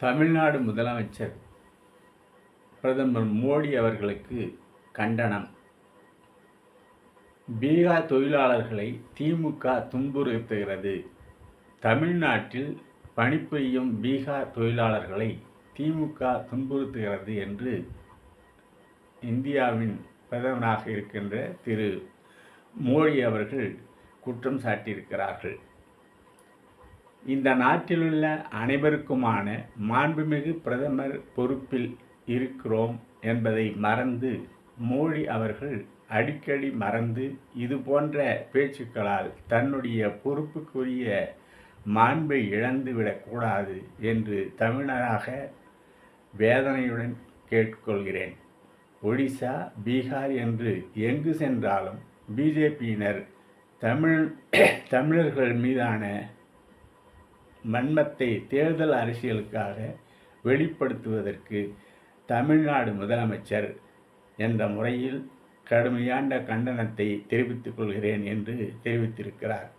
தமிழ்நாடு முதலமைச்சர் பிரதமர் மோடி அவர்களுக்கு கண்டனம். பீகார் தொழிலாளர்களை திமுக துன்புறுத்துகிறது. தமிழ்நாட்டில் பணிபுரியும் பீகார் தொழிலாளர்களை திமுக துன்புறுத்துகிறது என்று இந்தியாவின் பிரதமராக இருக்கின்ற திரு மோடி அவர்கள் குற்றம் சாட்டியிருக்கிறார்கள். இந்த நாட்டிலுள்ள அனைவருக்குமான மாண்புமிகு பிரதமர் பொறுப்பில் இருக்கிறோம் என்பதை மறந்து மோடி அவர்கள் அடிக்கடி மறந்து இது போன்ற பேச்சுக்களால் தன்னுடைய பொறுப்புக்குரிய மாண்பை இழந்துவிடக்கூடாது என்று தமிழராக வேதனையுடன் கேட்டுக்கொள்கிறேன். ஒடிசா, பீகார் என்று எங்கு சென்றாலும் பிஜேபியினர் தமிழர்கள் மீதான வன்மத்தை தேர்தல் அரசியலுக்காக வெளிப்படுத்துவதற்கு தமிழ்நாடு முதலமைச்சர் என்ற முறையில் கடுமையான கண்டனத்தை தெரிவித்துக் கொள்கிறேன் என்று தெரிவித்திருக்கிறார்.